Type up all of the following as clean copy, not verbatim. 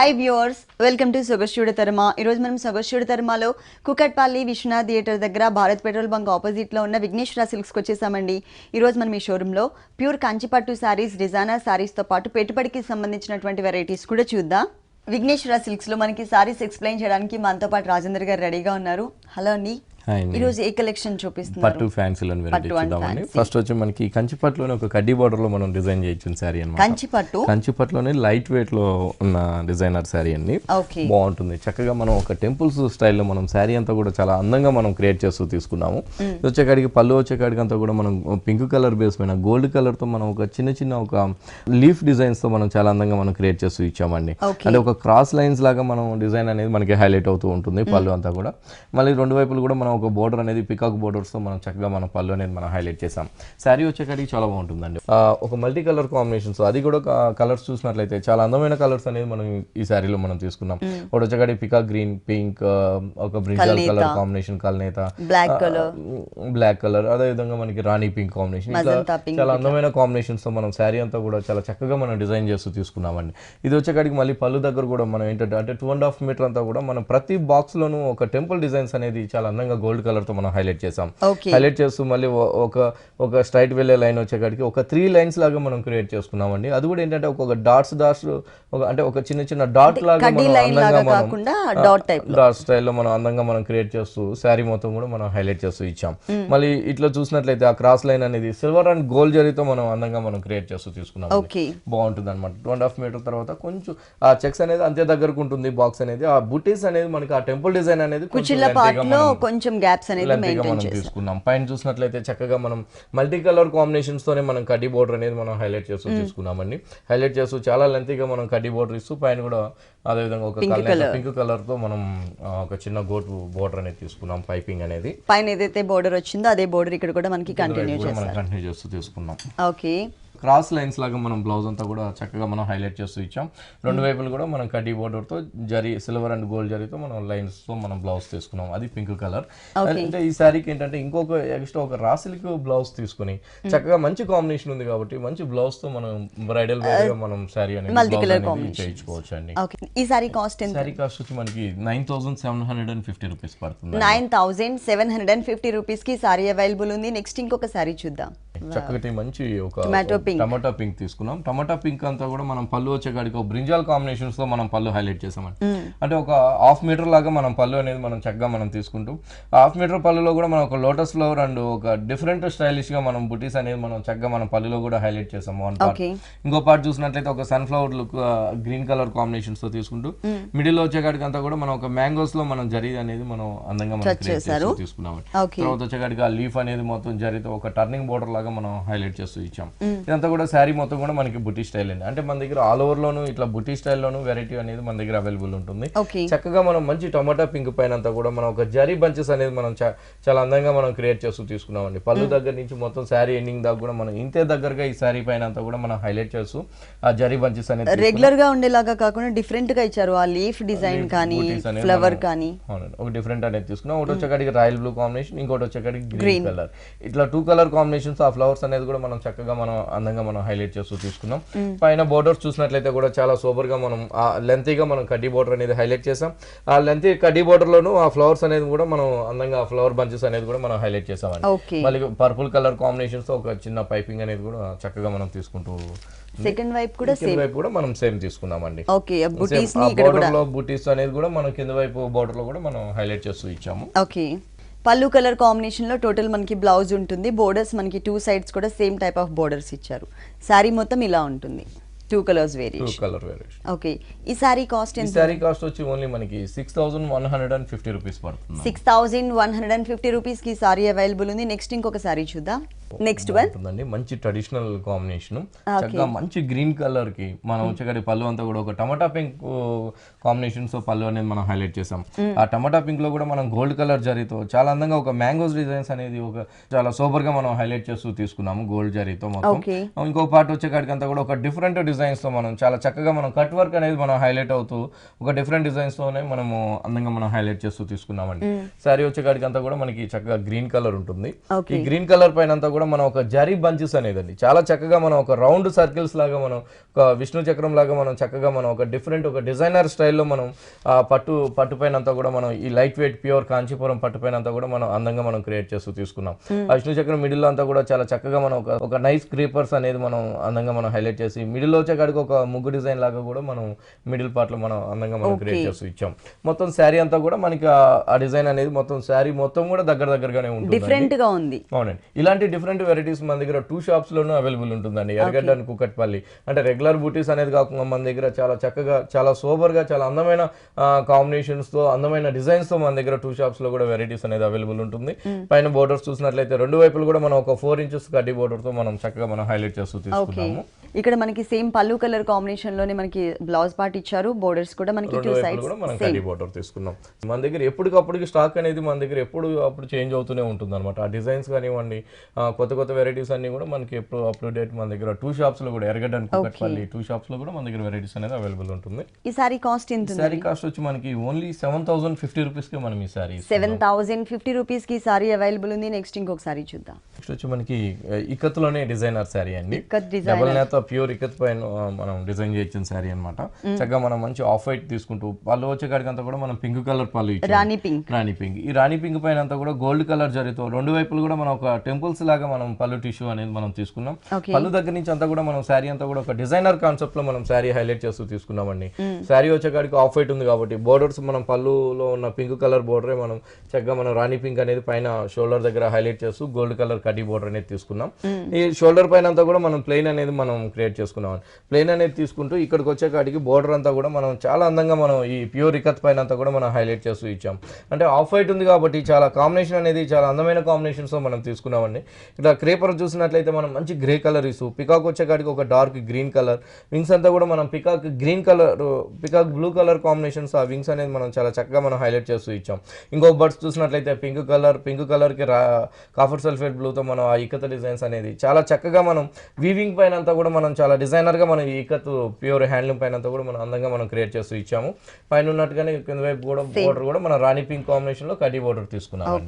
High viewers, welcome to సొగస్యూడ తర్మ. ఈరోజు మనం సొగస్యూడ తర్మలో కుకట్పల్లి విశ్వనాథ్ థియేటర్ దగ్గర భారత్ పెట్రోల్ బంక్ ఆపోజిట్లో ఉన్న విఘ్నేశ్వర సిల్క్స్కి వచ్చేసామండి. ఈరోజు మనం ఈ షోరూంలో ప్యూర్ కంచిపట్టు శారీస్, డిజైనర్ శారీస్తో పాటు పెట్టుబడికి సంబంధించినటువంటి వెరైటీస్ కూడా చూద్దాం. విఘ్నేశ్వర సిల్క్స్లో మనకి శారీస్ ఎక్స్ప్లెయిన్ చేయడానికి మనతో పాటు రాజేందర్ గారు రెడీగా ఉన్నారు. హలో అండి. ఈ రోజు ఏ కలెక్షన్ చూపిస్తున్నారు? పట్టు ఫ్యాన్సీలో చూద్దామండి. ఫస్ట్ వచ్చి మనకి కంచిపట్టులోనే ఒక కడ్డీ బార్డర్ లో మనం డిజైన్ చేయొచ్చు శారీ అన్నమాట. కంచిపట్టులోనే లైట్ వెయిట్ లో ఉన్న డిజైనర్ శారీ అండి. బాగుంటుంది. చక్కగా మనం ఒక టెంపుల్స్ స్టైల్లో మనం శారీ అంతా కూడా చాలా అందంగా మనం క్రియేట్ చేస్తూ తీసుకున్నాము. వచ్చేకాడికి పళ్ళు వచ్చేకాడికి అంతా కూడా మనం పింక్ కలర్ బేస్ పైన గోల్డ్ కలర్ తో మనం ఒక చిన్న ఒక లీఫ్ డిజైన్స్ తో మనం చాలా అందంగా మనం క్రియేట్ చేస్తూ ఇచ్చామండి. అంటే ఒక క్రాస్ లైన్స్ లాగా మనం డిజైన్ అనేది మనకి హైలైట్ అవుతూ ఉంటుంది పళ్ళు అంతా కూడా. మళ్ళీ రెండు వైపులు కూడా మనం ఒక బోర్డర్ అనేది పికాక్ బోర్డర్స్ తో మనం చక్కగా మన పళ్ళు అనేది మనం హైలైట్ చేసాం. శారీ వచ్చేకాడికి చాలా బాగుంటుందండి. ఒక మల్టీ కలర్ కాంబినేషన్స్, అది కూడా కలర్స్ చూసినట్లయితే చాలా అందమైన కలర్స్ అనేది మనం ఈ శారీలో మనం తీసుకున్నాం. ఒకటి వచ్చేకాడికి పికాక్ గ్రీన్, పింక్, ఒక బ్రింజాల్ కలర్ కాంబినేషన్, కల్నేత, బ్లాక్ కలర్, అదే విధంగా మనకి రాణి పింక్ కాంబినేషన్, చాలా అందమైన కాంబినేషన్స్ తో మనం శారీ అంతా కూడా చాలా చక్కగా మనం డిజైన్ చేస్తూ తీసుకున్నామండి. ఇది వచ్చేకాడికి మళ్ళీ పళ్ళు దగ్గర కూడా మనం ఏంటంటే అంటే 2.5 మీటర్ అంతా కూడా మనం ప్రతి బాక్స్ లోను ఒక టెంపుల్ డిజైన్స్ అనేది చాలా అందంగా గోల్డ్ కలర్ తో మనం హైలైట్ చేసాం. హైలైట్ చేస్తూ మళ్ళీ ఒక స్ట్రైట్ వెళ్ళే లైన్ వచ్చేకాడికి ఒక 3 లైన్స్ లాగా మనం క్రియేట్ చేసుకున్నామండి. అది కూడా ఏంటంటే ఒక డాట్స్ అంటే ఒక చిన్న డాట్ లాగా డాట్ స్టైల్లో మనం అందంగా మనం క్రియేట్ చేస్తూ శారీ మొత్తం కూడా మనం హైలైట్ చేస్తూ ఇచ్చాం. మళ్ళీ ఇట్లా చూసినట్లయితే ఆ క్రాస్ లైన్ అనేది సిల్వర్ అండ్ గోల్డ్ జరీతో మనం అందంగా మనం క్రియేట్ చేస్తూ తీసుకున్నాం. బాగుంటుంది అనమాట. 2.5 మీటర్ తర్వాత కొంచెం ఆ చెక్స్ అనేది అంతే దగ్గరకు ఉంటుంది. బాక్స్ అనేది ఆ బుటీస్ అనేది మనకి ఆ టెంపుల్ డిజైన్ అనేది కొంచెం గ్యాప్స్ అనేది మెయింటైన్ తీసుకున్నాం. పైన చూసినట్లయితే చక్కగా మనం మల్టీ కలర్ కాంబినేషన్స్ తోనే మనం కడ్డీ బోర్డర్ అనేది మనం హైలైట్ చేస్తూ తీసుకున్నామండి. హైలైట్ చేస్తూ చాలా లెంతీగా మనం కడ్డీ బోర్డర్ ఇస్తూ పైన కూడా అదే విధంగా ఒక పింక్ కలర్ తో మనం ఒక చిన్న గోటు బోర్డర్ అనేది తీసుకున్నాం. పైపింగ్ అనేది పైన ఏదైతే బోర్డర్ వచ్చిందో అదే బోర్డర్ ఇక్కడ కూడా మనకి కంటిన్యూ చేస్తూ తీసుకున్నాం. ఓకే. క్రాస్ లైన్స్ లాగా మనం బ్లౌజ్ అంతా కూడా చక్కగా మనం హైలైట్ చేస్తూ ఇచ్చాం. రెండు వైపులు కూడా మనం కడ్డీ బోర్డర్ తో జరీ సిల్వర్ అండ్ గోల్డ్ జరీతో మనం లైన్స్ తో మనం బ్లౌజ్ తీసుకున్నాం. అది పింక్ కలర్. అంటే ఈ శారీకి ఏంటంటే ఇంకొక ఎక్స్ట్రా ఒక రాసిలిక్ బ్లౌజ్ తీసుకుని చక్కగా మంచి కాంబినేషన్ ఉంది కాబట్టి మంచి బ్లౌజ్ తో మనం బ్రైడల్ వేర్ గా మనం శారీ అనేది చేయించుకోవచ్చు అండి. ఈ శారీ కాస్ట్ ఎంత? శారీ కాస్ట్ వచ్చి మనకి 9750 రూపీస్ పడుతుంది. 9750 రూపీస్ కి శారీ అవైలబుల్ ఉంది. నెక్స్ట్ ఇంకొక శారీ చూద్దాం. చక్కటి మంచి ఒక టమాటా పింక్ తీసుకున్నాం. టమాటా పింక్ అంతా కూడా మనం పళ్ళు వచ్చేకాడికి ఒక బ్రింజాల్ కాంబినేషన్స్ తో మనం పళ్ళు హైలైట్ చేసామండి. అంటే ఒక 1/2 మీటర్ లాగా మనం పళ్ళు అనేది మనం చక్కగా మనం తీసుకుంటూ 1/2 మీటర్ పళ్ళులో కూడా మనం ఒక లోటస్ ఫ్లవర్ అండ్ ఒక డిఫరెంట్ స్టైలిష్ గా మనం బుటీస్ అనేది మనం చక్కగా మనం పళ్ళులో కూడా హైలైట్ చేసాము. ఇంకో పార్ట్ చూసినట్లయితే ఒక sunflower look green colour combinations తో తీసుకుంటూ మిడిల్ లో వచ్చేకాడికి అంతా కూడా మనం ఒక మ్యాంగోస్ లో మనం జరీ అనేది మనం అందంగా మనం తీసుకున్నాం. తర్వాత వచ్చేకాడికి ఆ లీఫ్ అనేది మొత్తం జరీతో ఒక టర్నింగ్ బోర్డర్ లాగా మనం హైలైట్ చేస్తూ ఇచ్చాం. ఇదంతా కూడా శారీ మొత్తం కూడా మనకి బుటీ స్టైల్ అండి. అంటే మన దగ్గర ఆల్ ఓవర్ లోను ఇట్లా బుటీ స్టైల్ లోను వెరైటీ అనేది మన దగ్గర అవైలబుల్ ఉంటుంది. చక్కగా మనం మంచి టమాటా పింక్ పైన అంతా కూడా మనం ఒక జరీ బంచెస్ అనేది మనం చాలా అందంగా మనం క్రియేట్ చేస్తూ తీసుకున్నామండి. పళ్ళు దగ్గర నుంచి మొత్తం శారీ ఎండింగ్ దాకా కూడా మనం ఇంతే దగ్గరగా ఈ శారీ పైన అంతా కూడా మనం హైలైట్ చేస్తూ ఆ జరీ బంచెస్ అనేది రెగ్యులర్ గా ఉండేలాగా కాకుండా డిఫరెంట్ గా ఇచ్చారు. ఆ లీఫ్ డిజైన్ కానీ ఫ్లవర్ కానీ ఒక డిఫరెంట్ అనేది తీసుకున్నాం. ఒకటి వచ్చేకాడికి రాయల్ బ్లూ కాంబినేషన్, ఇంకోటి వచ్చేకాడికి గ్రీన్ కలర్. ఇట్లా 2 కలర్ కాంబినేషన్స్ ఆ ఫ్లవర్స్ అనేది కూడా మనం చక్కగా మనం అందంగా మనం హైలైట్ చేస్తూ తీసుకున్నాం. పైన బోర్డర్స్ చూసినట్లయితే కూడా చాలా సూపర్ గా మనం ఆ లెంతీగా మనం కడ్డీ బోర్డర్ అనేది హైలైట్ చేసాం. ఆ లెంతీ కడ్డీ బోర్డర్ లోను ఆ ఫ్లవర్స్ అనేది కూడా మనం అందంగా ఆ ఫ్లవర్ బంచెస్ అనేది కూడా మనం హైలైట్ చేసామండి. మళ్ళీ పర్పుల్ కలర్ కాంబినేషన్స్ తో ఒక చిన్న పైపింగ్ అనేది కూడా చక్కగా మనం తీసుకుంటూ సెకండ్ వైపు కూడా మనం సేమ్ తీసుకున్నామండి. బోర్డర్ లో బూటీస్ అనేది కూడా మనం కింద వైపు బోర్డర్ లో కూడా మనం హైలైట్ చేస్తూ ఇచ్చాము. ఓకే. పళ్ళు కలర్ కాంబినేషన్ లో టోటల్ మనకి బ్లౌజ్ ఉంటుంది. బోర్డర్స్ మనకి 2 సైడ్స్ కూడా సేమ్ టైప్ ఆఫ్ బోర్డర్స్ ఇచ్చారు. శారీ మొత్తం ఇలా ఉంటుంది. 2 కలర్స్ వేరియేషన్. ఓకే. ఈ శారీ కాస్ట్ ఎంత? ఈ శారీ కాస్ట్ వచ్చి ఓన్లీ మనకి 6150 రూపీస్ పడుతుంది. 6150 రూపీస్ కి శారీ అవైలబుల్ ఉంది. నెక్స్ట్ ఇంకొక శారీ చూద్దాం. నెక్స్ట్ వన్ ఉంటుందండి. మంచి ట్రెడిషనల్ కాంబినేషన్. చక్కగా మంచి గ్రీన్ కలర్ కి మనం వచ్చేకాడి పళ్ళు అంతా కూడా ఒక టమాటా పింక్ కాంబినేషన్స్ తో పళ్ళు అనేది మనం హైలైట్ చేసాం. ఆ టమాటా పింక్ లో కూడా మనం గోల్డ్ కలర్ జరీతో చాలా అందంగా ఒక మ్యాంగోస్ డిజైన్స్ అనేది ఒక చాలా సూపర్ గా మనం హైలైట్ చేస్తూ తీసుకున్నాము గోల్డ్ జరీతో మొత్తం. ఇంకో పార్ట్ వచ్చేకాడికి అంతా కూడా ఒక డిఫరెంట్ డిజైన్స్ తో మనం చాలా చక్కగా మనం కట్ వర్క్ అనేది మనం హైలైట్ అవుతూ ఒక డిఫరెంట్ డిజైన్స్ తోనే మనము అందంగా మనం హైలైట్ చేస్తూ తీసుకున్నామండి. శారీ వచ్చేకాడికి అంతా కూడా మనకి చక్కగా గ్రీన్ కలర్ ఉంటుంది. ఈ గ్రీన్ కలర్ పైన అంతా కూడా మనం ఒక జరీ బంచెస్ అనేదండి చాలా చక్కగా మనం ఒక రౌండ్ సర్కిల్స్ లాగా మనం ఒక విష్ణు చక్రం లాగా మనం చక్కగా మనం ఒక డిఫరెంట్ ఒక డిజైనర్ స్టైల్లో మనం పట్టు పైన అంతా కూడా మనం ఈ లైట్ వెయిట్ ప్యూర్ కాంచీపురం పట్టు పైన అంతా కూడా మనం అందంగా మనం క్రియేట్ చేస్తూ తీసుకున్నాం. ఆ విష్ణు చక్రం మిడిల్ అంతా కూడా చాలా చక్కగా మనం ఒక నైస్ క్రీపర్స్ అనేది మనం అందంగా మనం హైలైట్ చేసి మిడిల్ వచ్చేకాడికి ఒక ముగ్గు డిజైన్ లాగా కూడా మనం మిడిల్ పార్ట్ లో మనం అందంగా మనం క్రియేట్ చేస్తూ ఇచ్చాం. మొత్తం శారీ అంతా కూడా మనకి ఆ డిజైన్ అనేది మొత్తం శారీ మొత్తం కూడా దగ్గరగానే ఉంటుంది, డిఫరెంట్ గా ఉంది. అవునండి, ఇలాంటి డిఫరెంట్ వెరైటీస్ మన దగ్గర 2 షాప్స్ లోనూ అవైలబుల్ ఉంటుందండి. ఎర్రగడ్డ అండ్ కుకట్పల్లి అంటే రెగ్యులర్ బూటీస్ అనేది కాకుండా మన దగ్గర చాలా చక్కగా చాలా సోబర్ గా చాలా అందమైన కాంబినేషన్స్ తో అందమైన డిజైన్స్ తో మన దగ్గర 2 షాప్స్ లో కూడా వెరైటీస్ అనేది అవైలబుల్ ఉంటుంది. పైన బోర్డర్స్ చూసినట్లయితే 2 వైపులు కూడా మనం ఒక 4 ఇంచెస్ కడ్డీ బోర్డర్ తో మనం చక్కగా మనం హైలైట్ చేస్తూ తీసుకున్నాము. ఇక్కడ మనకి సేమ్ పల్లు కలర్ కాంబినేషన్ లోనే మనకి బ్లౌజ్ పార్ట్ ఇచ్చారు, బోర్డర్స్ కూడా మనకి 2 సైడ్స్ కూడా మనం కడ్డీ బోర్డర్ తీసుకున్నాం. మన దగ్గర ఎప్పటికప్పుడు స్టాక్ అనేది మన దగ్గర అప్పుడు చేంజ్ అవుతూనే ఉంటుంది అనమాట. ఆ డిజైన్స్ కానివ్వండి, కొత్త వెరైటీస్ అన్ని కూడా మనకి ఎప్పుడు అప్ టు డేట్ మన దగ్గర 2 షాప్స్ లో కూడా ఎర్రగడ్డ అండ్ కుకట్పల్లి 2 షాప్స్ లో కూడా మన దగ్గర వెరైటీస్ అనేది అవైలబుల్ ఉంటుంది. ఈ సారీ కాస్ట్ ఎంత? సారీ కాస్ట్ వచ్చి మనకి ఓన్లీ 7050 రూపీస్ కి మనం ఈ సారీ 7050 రూపీస్ కి సారీ అవైలబుల్ ఉంది. నెక్స్ట్ ఇంకొక సారీ చూద్దాం. నెక్స్ట్ వచ్చి మనకి ఇక్కత్ లోనే డిజైనర్ సారీ అండి. డబుల్ నేత ప్యూర్ ఇక్కత్ పైన మనం డిజైన్ చేయించిన సారీ అన్నమాట. చక్కగా మనం మంచి ఆఫ్ వైట్ తీసుకుంటూ పళ్ళు వచ్చే కాడికి అంతా కూడా మనం పింక్ కలర్ పళ్ళు ఇచ్చాం, రాణి పింక్. ఈ రాణి పింక్ పైన అంతా కూడా గోల్డ్ కలర్ జరీతో 2 వైపులు కూడా మనం ఒక టెంపుల్స్ లాగా మనం పళ్ళు టిష్యూ అనేది మనం తీసుకున్నాం. పళ్ళు దగ్గర నుంచి అంతా కూడా మనం శారీ అంతా కూడా ఒక డిజైనర్ కాన్సెప్ట్ లో మనం శారీ హైలైట్ చేస్తూ తీసుకున్నామండి. శారీ వచ్చే కాడికి ఆఫ్ వైట్ ఉంది కాబట్టి బోర్డర్స్ మనం పళ్ళులో ఉన్న పింక్ కలర్ బోర్డరే మనం చక్కగా మనం రాణి పింక్ అనేది పైన షోల్డర్ దగ్గర హైలైట్ చేస్తూ గోల్డ్ కలర్ కడ్డీ బోర్డర్ అనేది తీసుకున్నాం. ఈ షోల్డర్ పైన అంతా కూడా మనం ప్లెయిన్ అనేది మనం క్రియేట్ చేసుకున్నాం. ప్లెయిన్ అనేది తీసుకుంటూ ఇక్కడికి వచ్చే కాడికి బోర్డర్ అంతా కూడా మనం చాలా అందంగా మనం ఈ ప్యూర్ ఇక్కత్ పైన అంతా కూడా మనం హైలైట్ చేస్తూ ఇచ్చాం. అంటే ఆఫ్ వైట్ ఉంది కాబట్టి చాలా కాంబినేషన్ అనేది చాలా అందమైన కాంబినేషన్స్ మనం తీసుకున్నామండి. ఇట్లా క్రేపర్ చూసినట్లయితే మనం మంచి గ్రే కలర్ ఇస్తూ పికాక్ వచ్చే కాడికి ఒక డార్క్ గ్రీన్ కలర్ వింగ్స్ అంతా కూడా మనం peacock green colour peacock blue colour combinations ఆ వింగ్స్ అనేది మనం చాలా చక్కగా మనం హైలైట్ చేస్తూ ఇచ్చాం. ఇంకో బర్డ్స్ చూసినట్లయితే పింక్ కలర్ కి కాఫర్ సల్ఫేట్ బ్లూతో మనం ఆ ఇక్కత్ డిజైన్స్ అనేది చాలా చక్కగా మనం వీవింగ్ పైన అంతా కూడా మనం చాలా డిజైనర్ గా మనం ఈ ఇక్కత్ ప్యూర్ హ్యాండ్లూమ్ పైన అంతా కూడా మనం అందంగా మనం క్రియేట్ చేస్తూ ఇచ్చాము. పైన ఉన్నట్టుగానే కింద వైపు కూడా బోర్డర్ కూడా మనం రాణి పింక్ కాంబినేషన్ లో కడ్డీ బోర్డర్ తీసుకున్నాం.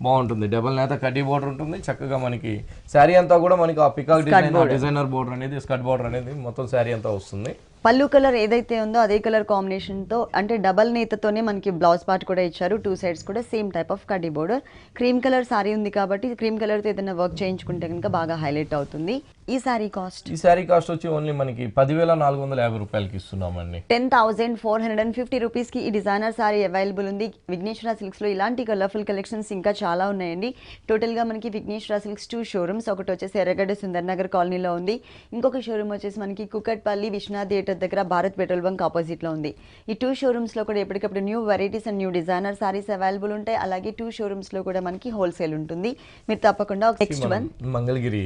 బాగుంటుంది, డబుల్ నేత కడ్డీ బోర్డర్ ఉంటుంది. చక్కగా మనకి శారీ అంతా కూడా మనకి ఆ పికాక్ డిజైనర్ బోర్డర్ అనేది స్కర్ట్ బోర్డర్ అనేది మొత్తం శారీ అంతా వస్తుంది. పళ్ళు కలర్ ఏదైతే ఉందో అదే కలర్ కాంబినేషన్ తో అంటే డబల్ నేతతోనే మనకి బ్లౌజ్ పార్ట్ కూడా ఇచ్చారు. 2 సైడ్స్ కూడా సేమ్ టైప్ ఆఫ్ కడ్డీ బోర్డర్. క్రీమ్ కలర్ సారీ ఉంది కాబట్టి క్రీమ్ కలర్ తో ఏదైనా వర్క్ చేయించుకుంటే కనుక బాగా హైలైట్ అవుతుంది. ఈ సారీ కాస్ట్ వచ్చి ఓన్లీ మనకి 10,450 రూపాయలకి ఇస్తున్నామండి. 10,450 రూపీస్ కి ఈ డిజైనర్ సారీ అవైలబుల్ ఉంది. విఘ్నేశ్వర సిల్క్స్ లో ఇలాంటి కలర్ఫుల్ కలెక్షన్స్ ఇంకా చాలా ఉన్నాయండి. టోటల్ గా మనకి విఘ్నేశ్వర సిల్క్స్ 2 షోరూమ్స్, ఒకటి వచ్చేసి ఎర్రగడ్డ సుందర్ నగర్ కాలనీలో ఉంది. ఇంకొక షోరూమ్ వచ్చేసి మనకి కుకట్పల్లి విశ్వనాథ్ థియేటర్ దగ్గర భారత్ పెట్రోల్ బంక్ ఆపోజిట్ లో ఉంది. ఈ 2 షోరూమ్స్ లో కూడా ఎప్పటికప్పుడు new varieties and new designer saris available ఉంటాయి. అలాగే 2 షోరూమ్స్ లో కూడా మనకి హోల్సేల్ ఉంటుంది. మీరు తప్పకుండా నెక్స్ట్ వన్ మంగళగిరి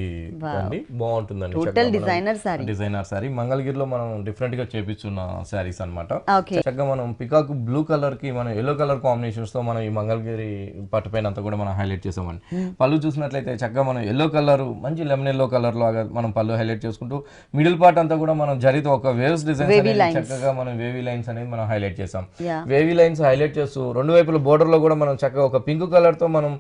బాగుంటుందండి. టోటల్ డిజైనర్ సారీ మంగళగిరిలో మనం డిఫరెంట్ గా చేపిస్తున్న సారీస్ అన్నమాట. చక్కగా మనం పికాక్ బ్లూ కలర్ కి మనం ఎల్లో కలర్ కాంబినేషన్స్ తో మనం ఈ మంగళగిరి పట్టు పైన అంతా కూడా మనం హైలైట్ చేసామండి. పళ్ళు చూసినట్లయితే చక్కగా మనం ఎల్లో కలర్ మంచి లెమన్ ఎల్లో కలర్ లాగా మనం పళ్ళు హైలైట్ చేసుకుంటూ మిడిల్ పార్ట్ అంతా కూడా మనం జరితో ఒక వేవ్స్ డిజైన్ చక్కగా మనం వేవీ లైన్స్ అనేది మనం హైలైట్ చేసాం. వేవీ లైన్స్ హైలైట్ చేస్తూ 2 వైపుల బోర్డర్ లో కూడా మనం చక్కగా ఒక పింక్ కలర్ తో మనం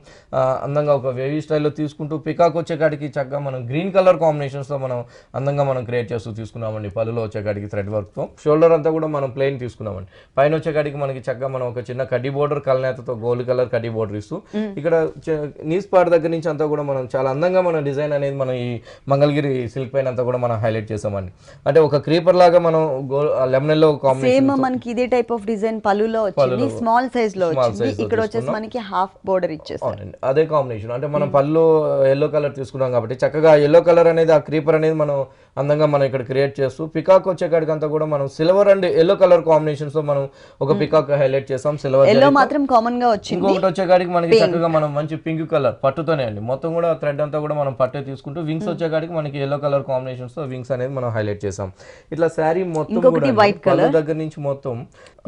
అందంగా ఒక వేవీ స్టైల్లో తీసుకుంటూ పికాక్ వచ్చే కాడికి చక్కగా మనం గ్రీన్ కలర్ కాంబినేషన్స్ తో మనం అందంగా మనం క్రియేట్ చేస్తూ తీసుకున్నామండి. పళ్ళులో వచ్చే కాడికి థ్రెడ్ వర్క్ తో షోల్డర్ అంతా కూడా మనం ప్లెయిన్ తీసుకున్నామండి. పైన వచ్చే కాడికి మనకి చక్కగా మనం ఒక చిన్న కడ్డీ బోర్డర్ కలనేతతో గోల్డ్ కలర్ కడ్డీ బోర్డర్ ఇస్తూ ఇక్కడ నీస్ పార్ట్ దగ్గర నుంచి అంతా కూడా మనం చాలా అందంగా మన డిజైన్ అనేది మనం ఈ మంగళగిరి సిల్క్ పైన అంతా కూడా మనం హైలైట్ చేసామండి. అంటే ఒక క్రీపర్ లాగా మనం లెమన్ లో సేమ్ మనకి ఇదే టైప్ ఆఫ్ డిజైన్ పళ్ళులో వచ్చింది, స్మాల్ సైజ్ లో వచ్చింది. ఇక్కడ వచ్చేసి మనకి హాఫ్ బోర్డర్ ఇచ్చేసారు. అదే కాంబినేషన్ అంటే మనం పళ్ళు ఎల్లో కలర్ తీసుకున్నాం కాబట్టి చక్కగా ఎల్లో కలర్ అనేది ఆ క్రీపర్ అనేది మనం అందంగా మనం ఇక్కడ క్రియేట్ చేస్తూ పికాక్ వచ్చే కాడికి అంతా కూడా మనం silver and yellow colour combinations తో మనం ఒక పికాక్ హైలైట్ చేసాం. సిల్వర్ ఎల్లో మాత్రం కామన్ గా వచ్చింది. ఇంకొకటి వచ్చే కాడికి మనకి చక్కగా మనం మంచి పింక్ కలర్ పట్టుతోనే అండి మొత్తం కూడా థ్రెడ్ అంతా కూడా మనం పట్టే తీసుకుంటూ వింగ్స్ వచ్చే కాడికి మనకి ఎల్లో కలర్ కాంబినేషన్స్ తో వింగ్స్ అనేది మనం హైలైట్ చేసాం. ఇట్లా శారీ మొత్తం వైట్ కలర్ దగ్గర నుంచి మొత్తం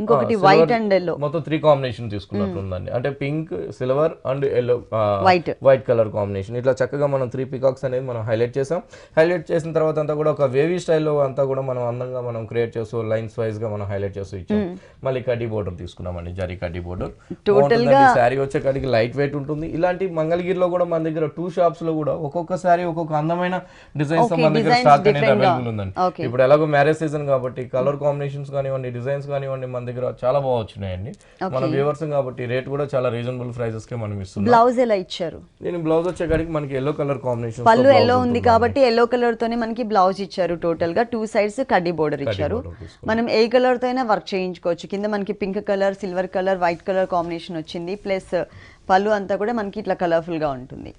ఇంకొకటి వైట్ అండ్ ఎల్లో మొత్తం 3 కాంబినేషన్ తీసుకున్నట్లుందండి. అంటే pink silver and yellow white colour combination. ఇట్లా చక్కగా మనం 3 పికాక్స్ అనేది మనం హైలైట్ చేసాం. హైలైట్ చేసిన తర్వాత అంతా కూడా ఒక వేవీ స్టైల్లో అంతా కూడా మనం అందంగా మనం క్రియేట్ చేస్తూ లైన్స్ వైజ్ గా మనం హైలైట్ చేస్తూ ఇచ్చాం. మళ్ళీ కడ్డీ బోర్డర్ తీసుకున్నామండి, జరీ కడ్డీ బోర్డర్. టోటల్ గా శారీ వచ్చే కడికి లైట్ వెయిట్ ఉంటుంది. ఇలాంటి మంగళగిరిలో కూడా మన దగ్గర 2 షాప్స్ లో కూడా ఒక్కొక్క శారీ ఒక్కొక్క అందమైన డిజైన్స్ మన దగ్గర స్టాక్ అనేది అవైలబుల్ ఉందండి. ఇప్పుడు ఎలాగో మ్యారేజ్ సీజన్ కాబట్టి కలర్ కాంబినేషన్స్ కానివ్వండి, డిజైన్స్ కానివ్వండి మన దగ్గర చాలా బాగా వచ్చినాయండి. మన వ్యూవర్స్ కాబట్టి రేట్ కూడా చాలా రీజనబుల్ ప్రైజెస్ కి మనం ఇస్తున్నాం. బ్లౌజ్ ఎలా ఇచ్చారు? దీని బ్లౌజ్ వచ్చే కడికి మనకి ఎల్లో కలర్ కాంబినేషన్, పళ్ళు ఎల్లో ఉంది కాబట్టి ఎల్లో కలర్ తోనే మనకి బ్లౌజ్ ఇచ్చారు. టోటల్ గా 2 సైడ్స్ కడ్డీ బోర్డర్ ఇచ్చారు. మనం ఏ కలర్ తో అయినా వర్క్ చేయించుకోవచ్చు. కింద మనకి pink colour, silver colour, white colour combination వచ్చింది. ప్లస్ పళ్ళు అంతా కూడా మనకి ఇట్లా కలర్ఫుల్ గా ఉంటుంది.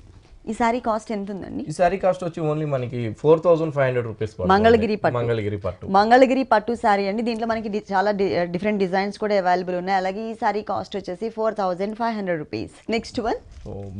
ఈ సారీ కాస్ట్ ఎంత ఉందండి? ఈ సారీ కాస్ట్ వచ్చి ఓన్లీ మనకి 4500 రూపీస్. మంగళగిరి పట్టు, మంగళగిరి పట్టు సారీ అండి. దీంట్లో మనకి చాలా డిఫరెంట్ డిజైన్స్ కూడా అవైలబుల్ ఉన్నాయి. అలాగే ఈ సారీ కాస్ట్ వచ్చేసి 4500 రూపీస్. నెక్స్ట్ వన్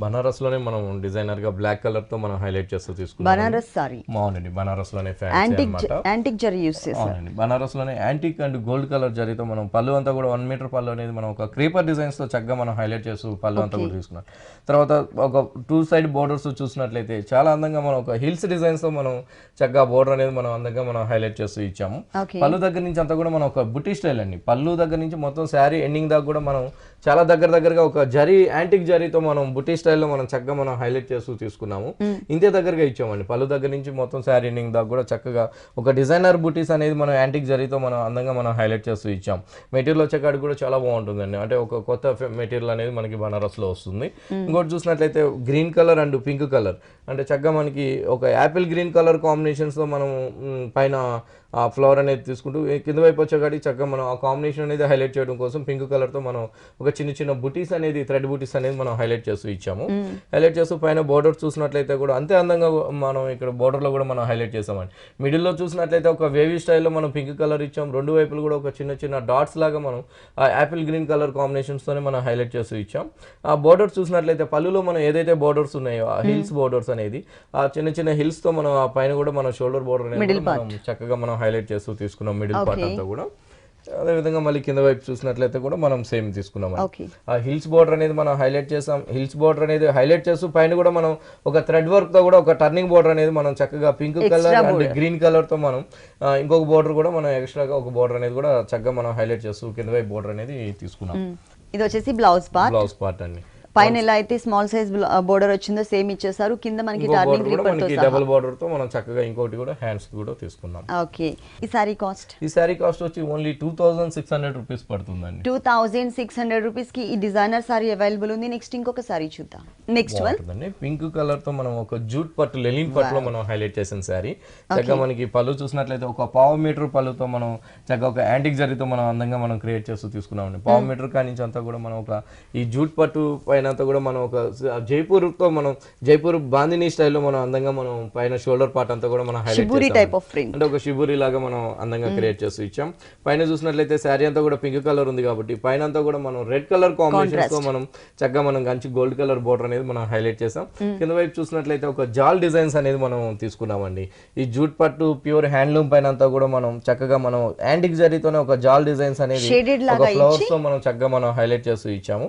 బనారస్ లోనే మనం డిజైనర్ గా బ్లాక్ కలర్ తో మనం హైలైట్ చేస్తూ తీసుకున్నాం. బనారస్ సారీ బాగుంది. బనారస్ లోనే ఫ్యాన్సీ అన్నమాట. యాంటిక్ జరీ యూస్ చేశారు. బనారస్ లోనే యాంటిక్ అండ్ గోల్డ్ కలర్ జరీతో మనం పళ్ళు అంతా కూడా 1 మీటర్ పళ్ళు అనేది మనం ఒక క్రీపర్ డిజైన్స్ తో చక్కగా మనం హైలైట్ చేస్తూ పళ్ళు అంతా కూడా తీసుకున్నాం. తర్వాత ఒక 2 సైడ్ బోర్డర్స్ చూసినట్లయితే చాలా అందంగా మనం ఒక హిల్స్ డిజైన్స్ తో మనం చక్కగా బోర్డర్ అనేది మనం అందంగా మనం హైలైట్ చేస్తూ ఇచ్చాము. పళ్ళు దగ్గర నుంచి అంతా కూడా మనం ఒక బుటీ స్టైల్ అండి. పళ్ళు దగ్గర నుంచి మొత్తం శారీ ఎండింగ్ దాకా కూడా మనం చాలా దగ్గరగా ఒక జరీ యాంటిక్ జరీతో మనం బుటీ స్టైల్లో మనం చక్కగా మనం హైలైట్ చేస్తూ తీసుకున్నాము. ఇంతే దగ్గరగా ఇచ్చామండి. పళ్ళు దగ్గర నుంచి మొత్తం శారీ ఎండింగ్ దాకా కూడా చక్కగా ఒక డిజైనర్ బుటీస్ అనేది మనం యాంటిక్ జరీతో మనం అందంగా మనం హైలైట్ చేస్తూ ఇచ్చాం. మెటీరియల్ వచ్చేకాడికి కూడా చాలా బాగుంటుందండి. అంటే ఒక కొత్త మెటీరియల్ అనేది మనకి బనారస్ లో వస్తుంది. ఇంకోటి చూసినట్లయితే green colour and pink colour, అంటే చక్కగా మనకి ఒక యాపిల్ గ్రీన్ కలర్ కాంబినేషన్స్ తో మనం పైన ఆ ఫ్లవర్ అనేది తీసుకుంటూ కింద వైపు వచ్చేకాడికి చక్కగా మనం ఆ కాంబినేషన్ అనేది హైలైట్ చేయడం కోసం పింక్ కలర్ తో మనం ఒక చిన్న బుటీస్ అనేది థ్రెడ్ బుటీస్ అనేది మనం హైలైట్ చేస్తూ ఇచ్చాము. హైలైట్ చేస్తూ పైన బోర్డర్ చూసినట్లయితే కూడా అంతే అందంగా మనం ఇక్కడ బోర్డర్ లో కూడా మనం హైలైట్ చేసామండి. మిడిల్ లో చూసినట్లయితే ఒక వేవీ స్టైల్లో మనం పింక్ కలర్ ఇచ్చాం. రెండు వైపులు కూడా ఒక చిన్న డాట్స్ లాగా మనం ఆ యాపిల్ గ్రీన్ కలర్ కాంబినేషన్స్ తోనే మనం హైలైట్ చేస్తూ ఇచ్చాం. ఆ బోర్డర్ చూసినట్లయితే పళ్ళులో మనం ఏదైతే బోర్డర్స్ ఉన్నాయో ఆ హిల్స్ బోర్డర్స్ అనేది ఆ చిన్న హిల్స్ తో మనం ఆ పైన కూడా మన షోల్డర్ బోర్డర్ అనేది మనం చక్కగా మనం హైలైట్ చేస్తూ తీసుకున్నాం. మిడిల్ పార్ట్ అంతా కూడా అదే విధంగా మళ్ళీ కింద వైపు చూసినట్లయితే కూడా మనం సేమ్ తీసుకున్నాం. ఆ హిల్స్ బోర్డర్ అనేది మనం హైలైట్ చేసాం. హిల్స్ బోర్డర్ అనేది హైలైట్ చేస్తూ పైన కూడా మనం ఒక థ్రెడ్ వర్క్ తో కూడా ఒక టర్నింగ్ బోర్డర్ అనేది మనం చక్కగా pink colour and green colour తో మనం ఇంకొక బోర్డర్ కూడా మనం ఎక్స్ట్రాగా ఒక బోర్డర్ అనేది కూడా చక్కగా మనం హైలైట్ చేస్తూ కింద వైపు బోర్డర్ అనేది తీసుకున్నాం. ఇది వచ్చేసి బ్లౌజ్ పార్ట్ అండి. పైన ఎలా అయితే స్మాల్ సైజ్ బోర్డర్ వచ్చిందో సేమ్ ఇచ్చేసారు. కింద మనకి టర్నింగ్ రిపర్ తో డబుల్ బోర్డర్ తో మనం చక్కగా ఇంకోటి కూడా హ్యాండ్స్ కూడా తీసుకున్నాం. ఓకే. ఈ సారీ కాస్ట్ వచ్చి ఓన్లీ 2600 రూపీస్ పడుతుందండి. 2600 రూపీస్ కి ఈ డిజైనర్ సారీ అవైలబుల్ ఉంది. నెక్స్ట్ ఇంకొక సారీ చూద్దాం. నెక్స్ట్ వన్ పింక్ కలర్ తో మనం ఒక జూట్ పట్టు లెనిన్ పట్టులో మనం హైలైట్ చేసిన సారీ. చక్కగా మనకి పళ్ళు చూసినట్లయితే ఒక 1/2 మీటర్ పళ్ళుతో మనం చక్కగా ఒక యాంటిక్ జరీతో మనం అందంగా మనం క్రియేట్ చేస్తూ తీసుకున్నామండి. 1/2 మీటర్ కానించి అంతా కూడా మనం ఒక ఈ జూట్ పట్టు పైన అంతా కూడా మనం ఒక జైపూర్ బాందిని స్టైల్లో మనం అందంగా మనం పైన షోల్డర్ పార్ట్ అంతా కూడా మనం హైలైట్ చేసాం. అంటే ఒక షిబూరి లాగా మనం అందంగా క్రియేట్ చేస్తూ ఇచ్చాం. పైన చూసినట్లయితే శారీ అంతా కూడా పింక్ కలర్ ఉంది కాబట్టి పైన అంతా కూడా మనం రెడ్ కలర్ కాంబినేషన్ తో మనం చక్కగా మనం గంచి గోల్డ్ కలర్ బోర్డర్ అనేది మనం హైలైట్ చేసాం. కింద వైపు చూసినట్లయితే ఒక జాల్ డిజైన్స్ అనేది మనం తీసుకున్నామండి. ఈ జూట్ పట్టు ప్యూర్ హ్యాండ్లూమ్ పైన అంతా కూడా మనం చక్కగా మనం యాంటిక్ జరీతోనే ఒక జాల్ డిజైన్స్ అనేది ఒక ఫ్లవర్స్ తో మనం చక్కగా మనం హైలైట్ చేస్తూ ఇచ్చాము.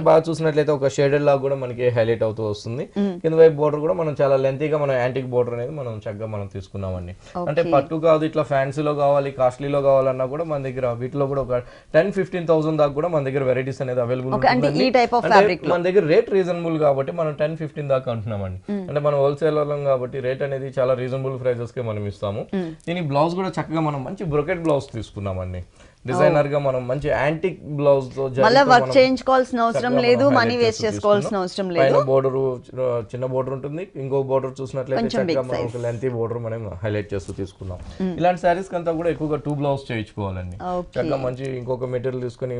బాగా చూసినట్లయితే ఒక షేడెడ్ లాగా కూడా మనకి హైలైట్ అవుతూ వస్తుంది. కింద వైపు బోర్డర్ కూడా మనం చాలా లెంతీగా మనం యాంటిక్ బోర్డర్ అనేది మనం చక్కగా మనం తీసుకున్నామండి. అంటే పట్టు కాదు ఇట్లా ఫ్యాన్సీలో కావాలి కాస్ట్లీలో కావాలన్నా కూడా మన దగ్గర వీటిలో కూడా ఒక 10-15,000 దాకా కూడా మన దగ్గర వెరైటీస్ అనేది అవైలబుల్ ఉంటుంది. మన దగ్గర రేట్ రీజనబుల్ కాబట్టి మనం 10-15 దాకా అంటున్నామండి. అంటే మనం హోల్సేల్ కాబట్టి రేట్ అనేది చాలా రీజనబుల్ ప్రైజెస్ కి మనం ఇస్తాము. దీని బ్లౌజ్ కూడా చక్కగా మనం మంచి బ్రొకెట్ బ్లౌజ్ తీసుకున్నామండి. డిజైనర్ గా మనం మంచి యాంటిక్ బ్లౌజ్ తో వర్క్ చేయించుకోవాల్సిన అవసరం లేదు, మనీ వేస్ట్ చేసుకోవాల్సిన అవసరం లేదు. పైన బోర్డర్ చిన్న బోర్డర్ ఉంటుంది. ఇంకో బోర్డర్ చూసినట్లయితే చక్కగా మనం ఒక లెంతీ బోర్డర్ మనం హైలైట్ చేస్తూ తీసుకున్నాం. ఇలాంటి సారీస్ కంతా కూడా ఎక్కువగా 2 బ్లౌజ్ చేయించుకోవాలండి. చక్కగా మంచి ఇంకొక మెటీరియల్ తీసుకుని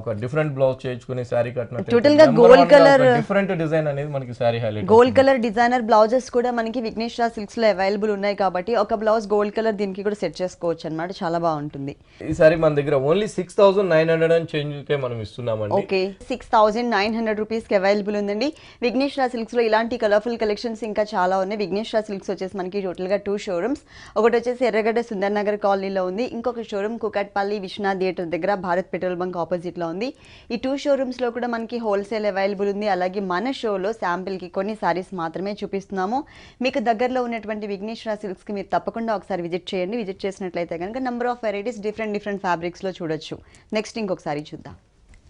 ఒక డిఫరెంట్ బ్లౌజ్ చేయించుకుని సారీ కట్టినట్టు టోటల్ గా గోల్డ్ కలర్ డిఫరెంట్ డిజైన్ అనేది మనకి sorry highlight. Gold colour designer blouses కూడా మనకి విఘ్నేశ్వర సిల్క్స్ లో అవైలబుల్ ఉన్నాయి కాబట్టి ఒక బ్లౌజ్ గోల్డ్ కలర్ దీనికి కూడా సెట్ చేసుకోవచ్చు అన్నమాట. చాలా బాగుంటుంది. ఈ సారీ మన దగ్గర ఓన్లీ 6,900 అని చేంజ్ కే మనం ఇస్తున్నామండి. ఓకే, 6,900 రూపీస్ కి అవైలబుల్ ఉందండి. విఘ్నేశ్వర సిల్క్స్ లో ఇలాంటి కలర్ఫుల్ కలెక్షన్స్ ఇంకా చాలా ఉన్నాయి. విఘ్నేశ్వర సిల్క్స్ వచ్చేసి మనకి టోటల్ గా 2 షోరూమ్స్. ఒకటి వచ్చేసి ఎర్రగడ్డ సుందర్ నగర్ కాలనీలో ఉంది, ఇంకొక షోరూమ్ కుకట్పల్లి విశ్వనాథ్ థియేటర్ దగ్గర భారత్ పెట్రోల్ బంక్ ఆపోజిట్ లో ఉంది. ఈ 2 షోరూమ్స్ లో కూడా మనకి హోల్సేల్ అవైలబుల్ ఉంది. అలాగే మన షోలో శాంపిల్ కి కొన్ని సారీస్ మాత్రమే చూపిస్తున్నాము. మీకు దగ్గరలో ఉన్నటువంటి విఘ్నేశ్వర సిల్క్స్ కి మీరు తప్పకుండా ఒకసారి విజిట్ చేయండి. విజిట్ చేసినట్లయితే కనుక number of varieties different fabrics లో చూడొచ్చు. నెక్స్ట్ ఇంకొకసారి చూద్దాం.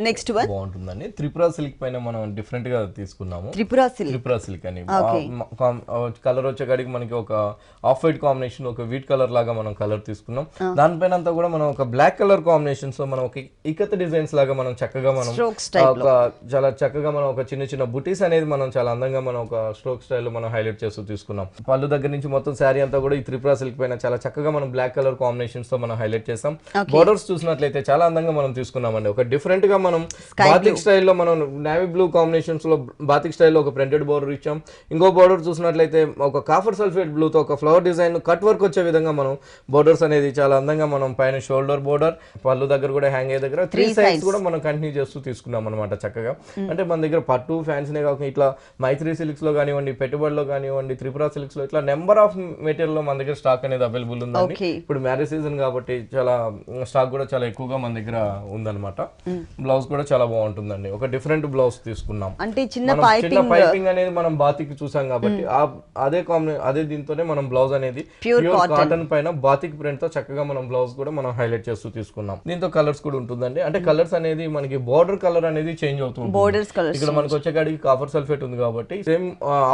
నెక్స్ట్ వన్ బాగుంటుందండి. త్రిపుర సిల్క్ పైన మనం డిఫరెంట్ గా తీసుకున్నాము. త్రిపుర సిల్క్ అని కలర్ వచ్చేకాడికి మనకి ఒక ఆఫ్ వైట్ కాంబినేషన్, ఒక వీట్ కలర్ లాగా మనం కలర్ తీసుకున్నాం. దానిపైన అంతా కూడా మనం ఒక బ్లాక్ కలర్ కాంబినేషన్స్ లో మనం ఒక ఇకత్ డిజైన్స్ లాగా మనం చక్కగా మనం చాలా చక్కగా మనం ఒక చిన్న చిన్న బుటీస్ అనేది మనం చాలా అందంగా మనం ఒక స్ట్రోక్ స్టైల్ మనం హైలైట్ చేస్తూ తీసుకున్నాం. పళ్ళు దగ్గర నుంచి మొత్తం శారీ అంతా కూడా ఈ త్రిపుర సిల్క్ పైన చాలా చక్కగా మనం బ్లాక్ కలర్ కాంబినేషన్స్ తో మనం హైలైట్ చేసాం. బోర్డర్స్ చూసినట్లయితే చాలా అందంగా మనం తీసుకున్నామండి. ఒక డిఫరెంట్ గా మనం బాతిక్ స్టైల్లో మనం నేవీ బ్లూ కాంబినేషన్స్ లో బాతిక్ స్టైల్లో ఒక ప్రింటెడ్ బోర్డర్ ఇచ్చాం. ఇంకో బోర్డర్ చూసినట్లయితే ఒక కాఫర్ సల్ఫేట్ బ్లూ తో ఒక ఫ్లవర్ డిజైన్ కట్ వర్క్ వచ్చే విధంగా మనం బోర్డర్స్ అనేది చాలా అందంగా మనం పైన షోల్డర్ బోర్డర్, పళ్ళు దగ్గర కూడా హ్యాంగ్ అయ్యే దగ్గర 3 సైడ్స్ కూడా మనం కంటిన్యూ చేస్తూ తీసుకున్నాం అనమాట చక్కగా. అంటే మన దగ్గర పట్టు ఫ్యాన్సీనే కాకుండా ఇట్లా మైత్రి సిల్క్స్ లో కానివ్వండి, పెట్టుబడిలో కానివ్వండి, త్రిపుర సిల్క్స్ లో ఇట్లా నెంబర్ ఆఫ్ మెటీరియల్ లో మన దగ్గర స్టాక్ అనేది అవైలబుల్ ఉందండి. ఇప్పుడు మ్యారేజ్ సీజన్ కాబట్టి చాలా స్టాక్ కూడా చాలా ఎక్కువగా మన దగ్గర ఉందన్నమాట. బ్లౌజ్ కూడా చాలా బాగుంటుందండి. ఒక డిఫరెంట్ బ్లౌజ్ తీసుకున్నాం. అంటే చిన్న పైపింగ్ అనేది మనం బాతిక్ చూసాం కాబట్టి అదే దీంతోనే మనం బ్లౌజ్ అనేది ప్యూర్ కాటన్ పైన బాతిక్ ప్రింట్ తో చక్కగా మనం బ్లౌజ్ కూడా మనం హైలైట్ చేస్తూ తీసుకున్నాం. దీంతో కలర్స్ కూడా ఉంటుందండి. అంటే కలర్స్ అనేది మనకి బోర్డర్ కలర్ అనేది చేంజ్ అవుతుంది. ఇక్కడ మనకు వచ్చేకాడికి కాపర్ సల్ఫేట్ ఉంది కాబట్టి సేమ్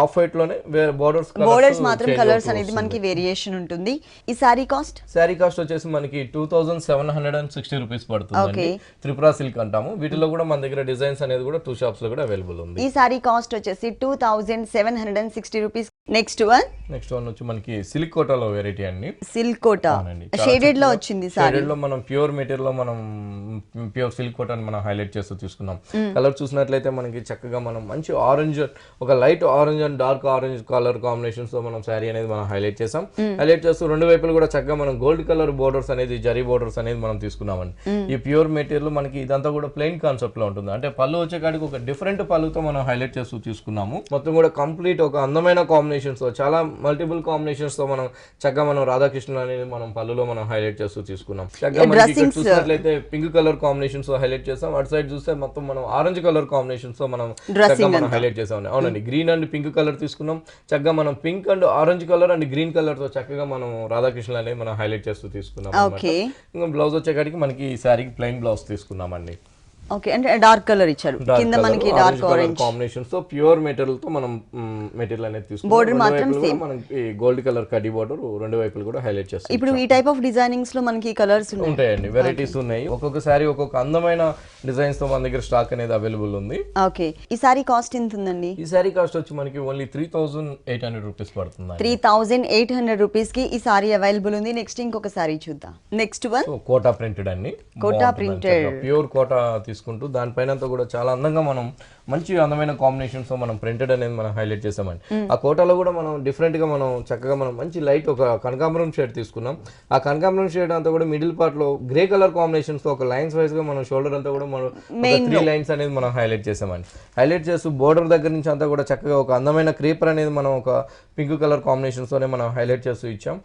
ఆఫ్ వైట్ లోనే బోర్డర్స్ మాత్రం కలర్స్ అనేది మనకి వేరియేషన్ ఉంటుంది. ఈ సారీ కాస్ట్ వచ్చేసి మనకి 2,760 రూపీస్ పడుతుంది. త్రిపుర సిల్క్ అంటాము. వీటిలో కూడా మన దగ్గర డిజైన్స్ అనేది కూడా 2 షాప్స్ లో కూడా అవైలబుల్ ఉంది. ఈ సారీ కాస్ట్ వచ్చేసి 2,760 రూపీస్. నెక్స్ట్ వన్ వచ్చి మనకి సిల్క్ కోటాలో వెరైటీ అండి. సిల్క్ కోటా షేడెడ్ లో వచ్చింది. షేడెడ్ లో మనం ప్యూర్ మెటీరియల్ లో మనం ప్యూర్ సిల్క్ కోటాని మనం హైలైట్ చేస్తూ తీసుకున్నాం. కలర్ చూసినట్లయితే మనకి చక్కగా మనం మంచి ఆరెంజ్, ఒక light orange and dark orange colour combinations తో మనం శారీ అనేది మనం హైలైట్ చేసాం. హైలైట్ చేస్తూ రెండు వైపులు కూడా చక్కగా మనం గోల్డ్ కలర్ బోర్డర్స్ అనేది, జరీ బోర్డర్స్ అనేది మనం తీసుకున్నామండి. ఈ ప్యూర్ మెటీరియల్ మనకి ఇదంతా కూడా ప్లెయిన్ కాన్సెప్ట్ లో ఉంటుంది. అంటే పళ్ళు వచ్చేకాడికి ఒక డిఫరెంట్ పళ్ళుతో మనం హైలైట్ చేస్తూ తీసుకున్నాము. మొత్తం కూడా కంప్లీట్ ఒక అందమైన కాంబినేషన్స్ తో, చాలా మల్టిపుల్ కాంబినేషన్స్ తో మనం చక్కగా మనం రాధాకృష్ణ అనేది మనం పళ్ళులో మనం హైలైట్ చేస్తూ తీసుకున్నాం. చక్కగా మనకి ఇక్కడ చూసినట్లయితే పింక్ కలర్ కాంబినేషన్స్ తో హైలైట్ చేసాం. అటు సైడ్ చూస్తే మొత్తం మనం ఆరెంజ్ కలర్ కాంబినేషన్స్ తో మనం చక్కగా మనం హైలైట్ చేసాం. అవునండి, గ్రీన్ అండ్ పింక్ కలర్ తీసుకున్నాం. చక్కగా మనం pink and orange colour and green colour తో చక్కగా మనం రాధాకృష్ణ అనేది మనం హైలైట్ చేస్తూ తీసుకున్నాం. ఇంకా బ్లౌజ్ వచ్చేకాడికి మనకి ఈ శారీకి ప్లెయిన్ బ్లౌజ్ తీసుకున్నామండి. ఓకే, అంటే డార్క్ కలర్ ఇచ్చారు. కింద మనకి డార్క్ ఆరెంజ్ కాంబినేషన్స్ తో ప్యూర్ మెటీరియల్ తో మనం మెటీరియల్ అనేది తీసుకున్నాం. బోర్డర్ మాత్రం సేమ్ మనకి గోల్డ్ కలర్ కడ్డీ బోర్డర్ రెండు వైపులు కూడా హైలైట్ చేస్తాం. ఇప్పుడు ఈ టైప్ ఆఫ్ డిజైనింగ్స్ లో మనకి కలర్స్ ఉంటాయండి, వెరైటీస్ ఉన్నాయి. ఒక్కొక్క సారీ ఒక్కొక్క అందమైన డిజైన్స్ తో మన దగ్గర స్టాక్ అనేది అవైలబుల్ ఉంది. ఓకే, ఈ సారీ కాస్ట్ ఎంత ఉందండి? ఈ సారీ కాస్ట్ వచ్చి మనకి ఓన్లీ 3,800 రూపీస్ పడుతుంది. 3,800 రూపీస్ కి ఈ సారీ అవైలబుల్ ఉంది. నెక్స్ట్ ఇంకొక సారీ చూద్దాం. నెక్స్ట్ వన్ కోటా ప్రింటెడ్ అండి. కోటా ప్రింటెడ్ ప్యూర్ కోటా తీసుకుంటూ దానిపైన కూడా చాలా అందంగా మనం మంచి అందమైన కాంబినేషన్స్ తో మనం ప్రింటెడ్ అనేది మనం హైలైట్ చేసామండి. ఆ కోటాలో కూడా మనం డిఫరెంట్ గా మనం చక్కగా మనం మంచి లైట్ ఒక కనకాంబరం షేడ్ తీసుకున్నాం. ఆ కనకాంబరం షేడ్ అంతా కూడా మిడిల్ పార్ట్ లో గ్రే కలర్ కాంబినేషన్స్ తో ఒక లైన్స్ వైజ్ గా మనం షోల్డర్ అంతా కూడా మనం 3 లైన్స్ అనేది మనం హైలైట్ చేసామండి. హైలైట్ చేస్తూ బోర్డర్ దగ్గర నుంచి అంతా కూడా చక్కగా ఒక అందమైన క్రీపర్ అనేది మనం ఒక పింక్ కలర్ కాంబినేషన్స్ తోనే మనం హైలైట్ చేస్తూ ఇచ్చాం.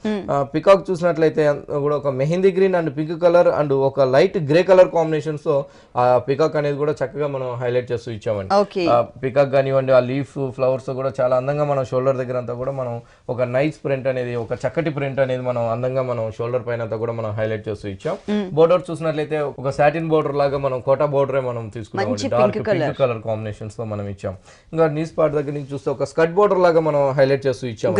పికాక్ చూసినట్లయితే కూడా ఒక mehndi green and pink colour and ఒక లైట్ గ్రే కలర్ కాంబినేషన్స్ తో ఆ పికాక్ అనేది కూడా చక్కగా మనం హైలైట్ చేస్తూ ఇచ్చామండి. పికాక్ కానివ్వండి, ఆ లీఫ్ ఫ్లవర్స్ కూడా చాలా అందంగా మనం షోల్డర్ దగ్గర అంతా కూడా మనం ఒక నైస్ ప్రింట్ అనేది, ఒక చక్కటి ప్రింట్ అనేది మనం అందంగా మనం షోల్డర్ పైన అంతా కూడా మనం హైలైట్ చేస్తూ ఇచ్చాం. బోర్డర్ చూసినట్లయితే ఒక సాటిన్ బోర్డర్ లాగా మనం కోటా బోర్డరే మనం తీసుకున్నాం. డార్క్ పింక్ కలర్ కాంబినేషన్స్ తో మనం ఇచ్చాం. ఇంకా నీస్ పార్ట్ దగ్గర నుంచి చూస్తే ఒక స్కర్ట్ బోర్డర్ లాగా మనం హైలైట్ చేస్తూ ఇచ్చాం.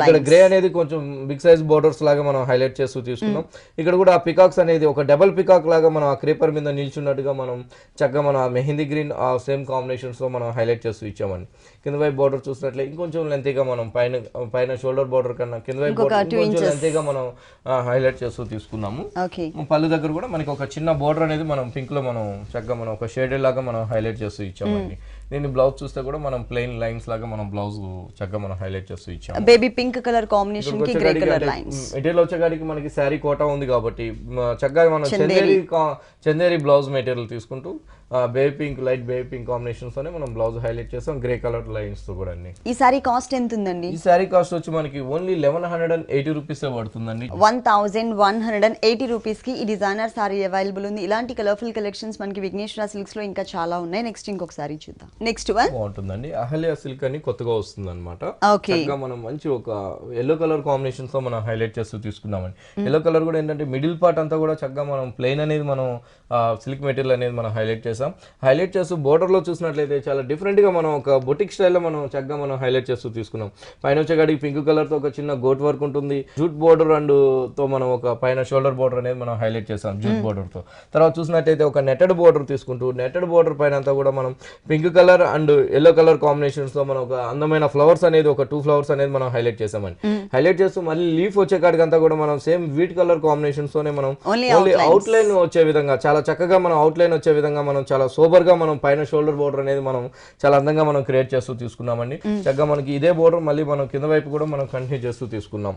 ఇక్కడ గ్రే అనేది కొంచెం బిగ్ సైజ్ బోర్డర్స్ లాగా మనం హైలైట్ చేస్తూ తీసుకున్నాం. ఇక్కడ కూడా ఆ పికాక్స్ అనేది ఒక డబుల్ పికాక్ లాగా మనం ఆ క్రీపర్ మీద నిల్చున్నట్టుగా మనం చక్కగా మన మెహందీ గ్రీన్ ఆ సేమ్ కాంబినేషన్ కాంబినేషన్స్ తో మనం హైలైట్ చేస్తూ ఇచ్చామండి. కింద వైపు బోర్డర్ చూసినట్లయితే ఇంకొంచెం లెంతీగా మనం పైన షోల్డర్ బోర్డర్ కన్నా కింద వైపు ఇంకొంచెం లెంతీగా మనం హైలైట్ చేస్తూ తీసుకున్నాము. పళ్ళు దగ్గర కూడా మనకి ఒక చిన్న బోర్డర్ అనేది మనం పింక్ లో మనం చక్కగా మనం ఒక షేడెడ్ లాగా మనం హైలైట్ చేస్తూ ఇచ్చామండి. దీన్ని బ్లౌజ్ చూస్తే కూడా మనం ప్లెయిన్ లైన్స్ లాగా మనం బ్లౌజ్ చక్కగా మనం హైలైట్ చేస్తూ ఇచ్చాము. బేబీ పింక్ కలర్ కాంబినేషన్ కి గ్రే కలర్ లైన్స్. మెటీరియల్ వచ్చేకాడికి మనకి శారీ కోటా ఉంది కాబట్టి చక్కగా మనం చందేరి బ్లౌజ్ మెటీరియల్ తీసుకుంటూ baby pink light baby pink combinations తోనే మనం బ్లౌజ్ హైలైట్ చేస్తాం గ్రే కలర్ లైన్స్ తో కూడా. ఈ సారీ కాస్ట్ ఎంత ఉందండి? ఈ సారీ కాస్ట్ వచ్చి మనకి ఓన్లీ 1180 రూపీస్ పడుతుందండి. 1180 రూపీస్ కి ఈ డిజైనర్ సారీ అవైలబుల్ ఉంది. ఇలాంటి కలర్ఫుల్ కలెక్షన్స్ మనకి విఘ్నేశ్వర సిల్క్స్ లో ఇంకా చాలా ఉన్నాయి. నెక్స్ట్ ఇంకొక సారీ చూద్దాం. నెక్స్ట్ వన్ బాగుంటుందండి. అహల్య సిల్క్ అని కొత్తగా వస్తుంది అనమాట. చక్కగా మనం మంచి ఒక ఎల్లో కలర్ కాంబినేషన్స్ తో మనం హైలైట్ చేస్తూ తీసుకున్నామండి. ఎల్లో కలర్ కూడా ఏంటంటే మిడిల్ పార్ట్ అంతా కూడా చక్కగా మనం ప్లెయిన్ అనేది మనం సిల్క్ మెటీరియల్ అనేది మనం హైలైట్ చేసాం. హైలైట్ చేస్తూ బోర్డర్ లో చూసినట్లయితే చాలా డిఫరెంట్ గా మనం ఒక బొటిక్ స్టైల్లో మనం చక్కగా మనం హైలైట్ చేస్తూ తీసుకున్నాం. పైన వచ్చేకాడికి పింక్ కలర్ తో ఒక చిన్న గోట్ వర్క్ ఉంటుంది. జూట్ బోర్డర్ అండ్ తో మనం ఒక పైన షోల్డర్ బోర్డర్ అనేది మనం హైలైట్ చేసాం జూట్ బోర్డర్ తో. తర్వాత చూసినట్లయితే ఒక నెటెడ్ బోర్డర్ తీసుకుంటూ నెటెడ్ బోర్డర్ పైన అంతా కూడా మనం pink colour and yellow colour combinations లో మనం ఒక అందమైన ఫ్లవర్స్ అనేది ఒక 2 ఫ్లవర్స్ అనేది మనం హైలైట్ చేసామండి. హైలైట్ చేస్తూ మళ్ళీ లీఫ్ వచ్చే కాడికి అంతా కూడా మనం సేమ్ వీట్ కలర్ కాంబినేషన్స్ తోనే మనం ఓన్లీ అవుట్ లైన్ వచ్చే విధంగా చాలా చక్కగా మనం అవుట్ లైన్ వచ్చే విధంగా మనం చాలా సూపర్ గా మనం పైన షోల్డర్ బోర్డర్ అనేది మనం చాలా అందంగా మనం క్రియేట్ చేస్తూ తీసుకున్నామండి. చక్కగా మనకి ఇదే బోర్డర్ మళ్ళీ మనం కింద వైపు కూడా మనం కంటిన్యూ చేస్తూ తీసుకున్నాం.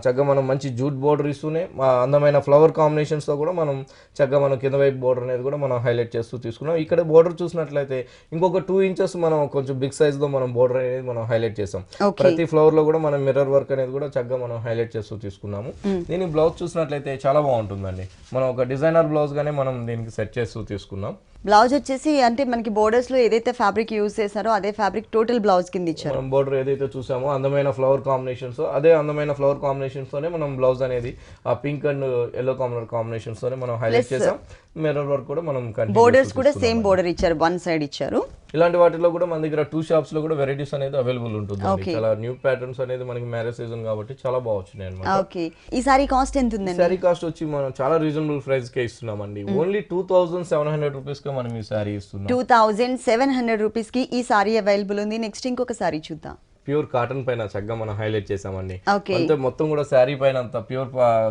చక్కగా మనం మంచి జూట్ బోర్డర్ ఇస్తూనే అందమైన ఫ్లవర్ కాంబినేషన్స్ తో కూడా మనం చక్కగా మనం కింద వైపు బోర్డర్ అనేది కూడా మనం హైలైట్ చేస్తూ తీసుకున్నాం. ఇక్కడ బోర్డర్ చూసినట్లయితే ఇంకొక 2 ఇంచెస్ మనం కొంచెం బిగ్ సైజ్ లో మనం బోర్డర్ అనేది మనం హైలైట్ చేసాం. ప్రతి ఫ్లవర్ లో కూడా మనం మిర్రర్ వర్క్ అనేది కూడా చక్కగా మనం హైలైట్ చేస్తూ తీసుకున్నాము. దీని బ్లౌజ్ చూసినట్లయితే చాలా బాగుంటుందండి. మనం ఒక డిజైనర్ బ్లౌజ్ గానే మనం దీనికి సెట్ చేస్తూ తీసుకున్నాం. బ్లౌజ్ వచ్చేసి అంటే మనకి బోర్డర్స్ లో ఏదైతే ఫ్యాబ్రిక్ యూజ్ చేశారో అదే ఫ్యాబ్రిక్ టోటల్ బ్లౌజ్ కింద ఇచ్చారు. మనం బోర్డర్ ఏదైతే చూసామో అందమైన ఫ్లవర్ కాంబినేషన్స్ అదే అందమైన ఫ్లవర్ కాంబినేషన్స్ తోనే మనం బ్లౌజ్ అనేది ఆ pink and yellow colour combinations తోనే మనం హైలైట్ చేసాం. మిర్రర్ వర్క్ కూడా మనం బోర్డర్స్ కూడా సేమ్ బోర్డర్ ఇచ్చారు, వన్ సైడ్ ఇచ్చారు. ఇలాంటి వాటిలో కూడా మన దగ్గర 2 షాప్స్ లో కూడా వెరైటీస్ అనేది అవైలబుల్ ఉంటుంది. చాలా న్యూ ప్యాటర్న్స్ అనేది మనకి మ్యారేజ్ సీజన్ కాబట్టి చాలా బాగున్నాయి అన్నమాట. ఓకే, ఈ సారీ కాస్ట్ ఎంత ఉందండి? సారీ కాస్ట్ వచ్చి మనం చాలా రీజనబుల్ ప్రైస్ కే ఇస్తున్నామండి. ఓన్లీ 2700 రూపీస్ కి మనం ఈ సారీ ఇస్తున్నాం. 2700 రూపీస్ కి ఈ సారీ అవైలబుల్ ఉంది. నెక్స్ట్ ఇంకొక సారీ చూద్దాం. ప్యూర్ కాటన్ పైన చక్కగా మనం హైలైట్ చేసామండి. అంతే మొత్తం కూడా శారీ పైన అంతా ప్యూర్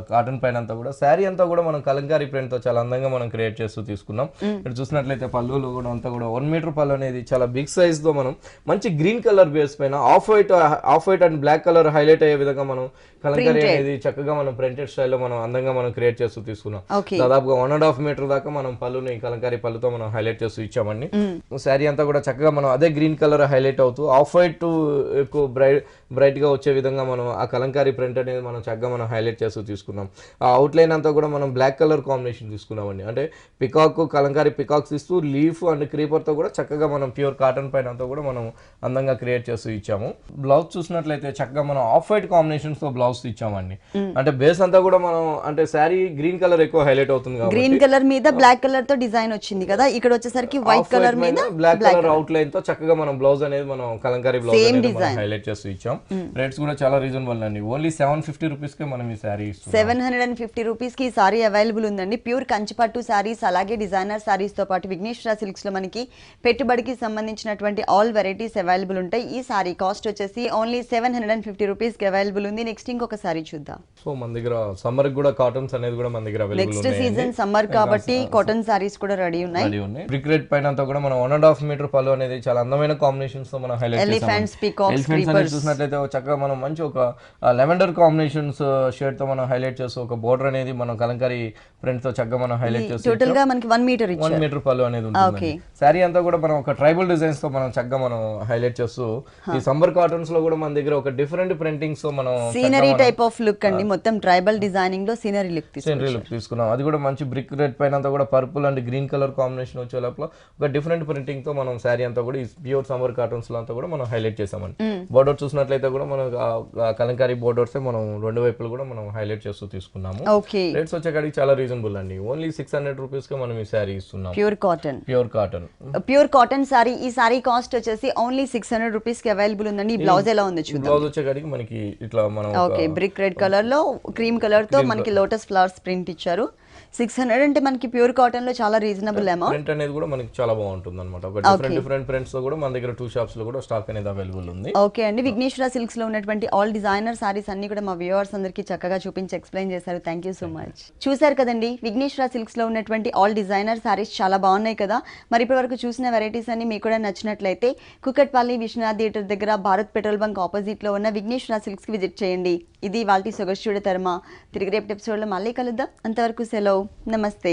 కాటన్ పైన అంతా కూడా శారీ అంతా కూడా మనం కలంకారీ ప్రింట్ తో చాలా అందంగా మనం క్రియేట్ చేస్తూ తీసుకున్నాం. ఇక్కడ చూసినట్లయితే పళ్ళులో కూడా అంతా కూడా 1 మీటర్ పళ్ళు అనేది చాలా బిగ్ సైజ్ తో మనం మంచి గ్రీన్ కలర్ బేస్ పైన off white and black colour highlight అయ్యే విధంగా మనం కలంకారీ అనేది చక్కగా మనం ప్రింటెడ్ స్టైల్లో మనం అందంగా మనం క్రియేట్ చేస్తూ తీసుకున్నాం. దాదాపుగా 1.5 మీటర్ దాకా మనం పళ్ళుని కలంకారీ పళ్ళుతో మనం హైలైట్ చేస్తూ ఇచ్చామండి. శారీ అంతా కూడా చక్కగా మనం అదే గ్రీన్ కలర్ హైలైట్ అవుతూ ఆఫ్ వైట్ ఎక్కువ బ్రైట్ గా వచ్చే విధంగా మనం ఆ కలంకారీ ప్రింట్ అనేది మనం చక్కగా మనం హైలైట్ చేస్తూ తీసుకున్నాం. ఆ అవుట్ లైన్ అంతా కూడా మనం బ్లాక్ కలర్ కాంబినేషన్ తీసుకున్నామండి. అంటే పికాక్ కలంకారీ పికాక్స్ ఇస్తూ లీఫ్ అండ్ క్రీపర్ తో కూడా చక్కగా మనం ప్యూర్ కాటన్ పైన అంతా కూడా మనం అందంగా క్రియేట్ చేస్తూ ఇచ్చాము. బ్లౌజ్ చూసినట్లయితే చక్కగా మనం ఆఫ్ వైట్ కాంబినేషన్స్ తో బ్లౌజ్ ఇచ్చామండి. అంటే బేస్ అంతా కూడా మనం అంటే శారీ గ్రీన్ కలర్ ఎక్కువ హైలైట్ అవుతుంది కాబట్టి గ్రీన్ కలర్ మీద బ్లాక్ కలర్ తో డిజైన్ వచ్చింది కదా, ఇక్కడ వచ్చేసరికి వైట్ కలర్ మీద బ్లాక్ కలర్ అవుట్ లైన్ తో చక్కగా మనం బ్లౌజ్ అనేది మనం కలంకారీ బ్లౌజ్ అనేది హైలైట్ చేస్తూ ఇచ్చాం. రేట్స్ కూడా చాలా రీజనబుల్ అండి. ఓన్లీ 750 రూపీస్ కే మనం ఈ సారీ ఇస్తున్నాం. 750 రూపీస్ కి ఈ సారీ అవైలబుల్ ఉందండి. ప్యూర్ కంచిపట్టు సారీస్ అలాగే డిజైనర్ సారీస్ తో పాటు విఘ్నేశ్వర సిల్క్స్ లో మనకి పెట్టుబడికి సంబంధించినటువంటి ఆల్ వెరైటీస్ అవైలబుల్ ఉంటాయి. ఈ సారీ కాస్ట్ వచ్చేసి ఓన్లీ 750 రూపీస్ కి అవైలబుల్ ఉంది. నెక్స్ట్ ఇంకొక సారీ చూద్దాం. సో మన దగ్గర సమ్మర్ కూడా కాటన్స్ అనేది కూడా మన దగ్గర అవైలబుల్ ఉన్నాయి. నెక్స్ట్ సీజన్ సమ్మర్ కాబట్టి కాటన్ సారీస్ కూడా రెడీ ఉన్నాయి. బ్రిక్ రెడ్ పైన అంతా కూడా మనం 1.5 మీటర్ పళ్ళు అనేది చాలా అందమైన కాంబినేషన్స్ తో మనం హైలైట్ చేసాం. ఎలిఫెంట్స్, పీకాక్స్, క్రీపర్స్ చూసినట్లయితే చక్కగా మనం మంచి ఒక లెవెండర్ కాంబినేషన్స్ షేడ్ తో మనం హైలైట్ చేస్తూ ఒక బోర్డర్ అనేది మనం కలంకారీ ప్రింట్ తో చక్కగా మనం హైలైట్ చేస్తూ టోటల్ గా మనకి 1 మీటర్ ఇచ్చారు. 1 మీటర్ పళ్ళు అనేది ఉంటుంది. సారీ అంతా కూడా మనం ఒక ట్రైబల్ డిజైన్స్ తో మనం చక్కగా మనం హైలైట్ చేస్తూ ఈ సమ్మర్ కాటన్స్ లో కూడా మన దగ్గర ఒక డిఫరెంట్ ప్రింటింగ్స్ తో మనం సీనరీ టైప్ ఆఫ్ లుక్ అండి. మొత్తం ట్రైబల్ డిజైనింగ్ లో సీనరీ లుక్ తీసుకున్నాం. అది కూడా మంచి బ్రిక్ రెడ్ పైన అంతా కూడా purple and green colour combination వచ్చే లోపల ఒక డిఫరెంట్ ప్రింటింగ్ తో మనం సారీ అంతా కూడా ఈ ప్యూర్ సమ్మర్ కాటన్స్ లో అంతా కూడా మనం హైలైట్ చేసామండి. బోర్డర్ చూసినట్లయితే కూడా మనం కలంకారీ బోర్డర్స్ మనం 2 వైపులు కూడా మనం హైలైట్ చేస్తూ తీసుకున్నాము. రేట్స్ వచ్చేకాడికి చాలా రీజనబుల్ అండి. ఓన్లీ 600 రూపీస్ కి మనం ఈ సారీ ఇస్తున్నాం. Pure cotton sorry. ఈ సారీ కాస్ట్ వచ్చేసి ఓన్లీ 600 రూపీస్ కి అవైలబుల్ ఉందండి. ఈ బ్లౌజ్ ఎలా ఉంది చూద్దాం. బ్లౌజ్ వచ్చేకాడికి మనకి ఇట్లా మనం బ్రిక్ రెడ్ కలర్ లో క్రీమ్ కలర్ తో మనకి లోటస్ ఫ్లవర్స్ ప్రింట్ ఇచ్చారు. 600 అంటే మనకి ప్యూర్ కాటన్ లో చాలా రీజనబుల్ అమౌంట్. ప్రింట్ అనేది కూడా మనకి చాలా బాగుంటుంది అనమాట. ఒక డిఫరెంట్ ప్రింట్స్ లో కూడా మన దగ్గర 2 షాప్స్ లో కూడా స్టాక్ అనేది అవైలబుల్ ఉంది. ఓకే అండి, విఘ్నేశ్వర సిల్క్స్ లో ఉన్నటువంటి ఆల్ డిజైనర్ సారీస్ అన్ని కూడా మా వ్యూవర్స్ అందరికీ చక్కగా చూపించి ఎక్స్ప్లెయిన్ చేశారు. Thank you so much. చూసారు కదండి, విఘ్నేశ్వర సిల్క్స్ లో ఉన్నటువంటి ఆల్ డిజైనర్ సారీస్ చాలా బాగున్నాయి కదా. మరి ఇప్పటి వరకు చూసిన వెరైటీస్ అన్ని మీకు కూడా నచ్చినట్లయితే కుకట్పల్లి విశ్వనాథ్ థియేటర్ దగ్గర భారత్ పెట్రోల్ బంక్ ఆపోజిట్ లో ఉన్న విఘ్నేశ్వర సిల్క్స్ కి విజిట్ చేయండి. ఇది వాల్టి సొగస్యుడి తరమ. తిరిగి రేపు ఎపిసోడ్ లో మళ్ళీ కలుద్దాం. అంతవరకు సెలవు, నమస్తే.